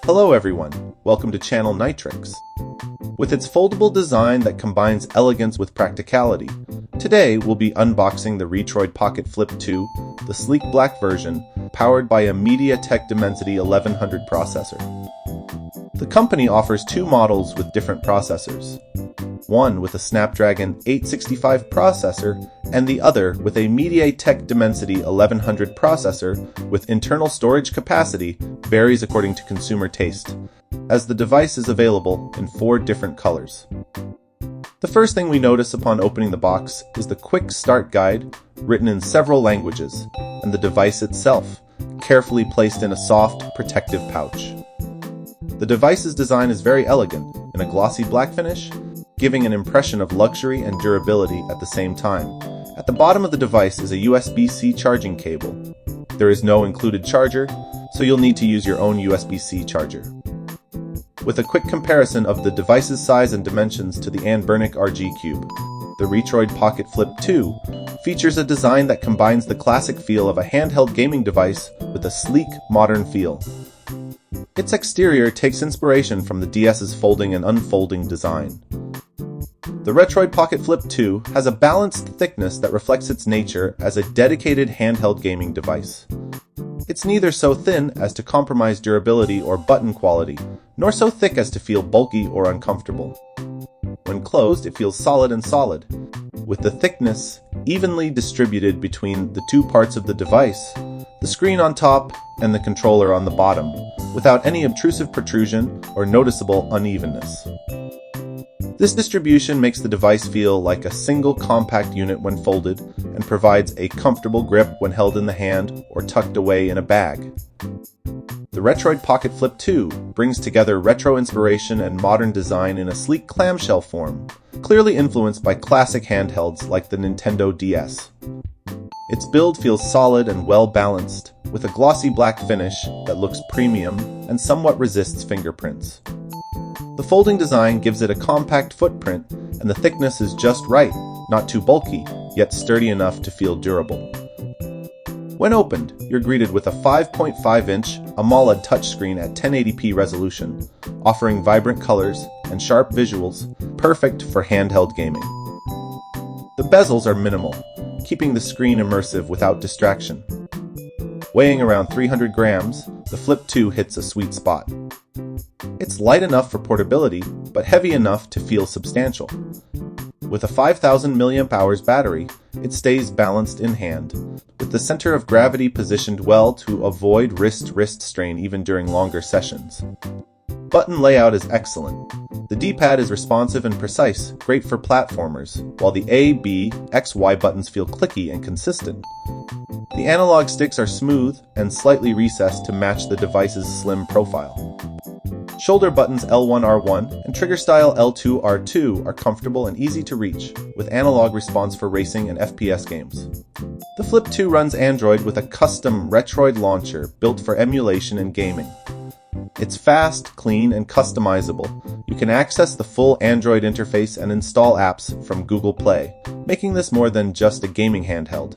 Hello everyone, welcome to Channel Nitrix. With its foldable design that combines elegance with practicality, today we'll be unboxing the Retroid Pocket Flip 2, the sleek black version, powered by a MediaTek Dimensity 1100 processor. The company offers two models with different processors, one with a Snapdragon 865 processor and the other with a MediaTek Dimensity 1100 processor with internal storage capacity varies according to consumer taste, as the device is available in 4 different colors. The first thing we notice upon opening the box is the quick start guide written in several languages and the device itself, carefully placed in a soft, protective pouch. The device's design is very elegant, in a glossy black finish, giving an impression of luxury and durability at the same time. At the bottom of the device is a USB-C charging cable. There is no included charger, so you'll need to use your own USB-C charger. With a quick comparison of the device's size and dimensions to the Anbernic RG Cube, the Retroid Pocket Flip 2 features a design that combines the classic feel of a handheld gaming device with a sleek, modern feel. Its exterior takes inspiration from the DS's folding and unfolding design. The Retroid Pocket Flip 2 has a balanced thickness that reflects its nature as a dedicated handheld gaming device. It's neither so thin as to compromise durability or button quality, nor so thick as to feel bulky or uncomfortable. When closed, it feels solid and solid, with the thickness evenly distributed between the two parts of the device, the screen on top and the controller on the bottom, without any obtrusive protrusion or noticeable unevenness. This distribution makes the device feel like a single compact unit when folded and provides a comfortable grip when held in the hand or tucked away in a bag. The Retroid Pocket Flip 2 brings together retro inspiration and modern design in a sleek clamshell form, clearly influenced by classic handhelds like the Nintendo DS. Its build feels solid and well-balanced, with a glossy black finish that looks premium and somewhat resists fingerprints. The folding design gives it a compact footprint, and the thickness is just right, not too bulky, yet sturdy enough to feel durable. When opened, you're greeted with a 5.5-inch AMOLED touchscreen at 1080p resolution, offering vibrant colors and sharp visuals, perfect for handheld gaming. The bezels are minimal, keeping the screen immersive without distraction. Weighing around 300 grams, the Flip 2 hits a sweet spot. It's light enough for portability, but heavy enough to feel substantial. With a 5000 mAh battery, it stays balanced in hand, with the center of gravity positioned well to avoid wrist strain even during longer sessions. Button layout is excellent. The D-pad is responsive and precise, great for platformers, while the A, B, X, Y buttons feel clicky and consistent. The analog sticks are smooth and slightly recessed to match the device's slim profile. Shoulder buttons L1, R1 and trigger style L2, R2 are comfortable and easy to reach, with analog response for racing and FPS games. The Flip 2 runs Android with a custom Retroid launcher built for emulation and gaming. It's fast, clean, and customizable. You can access the full Android interface and install apps from Google Play, making this more than just a gaming handheld.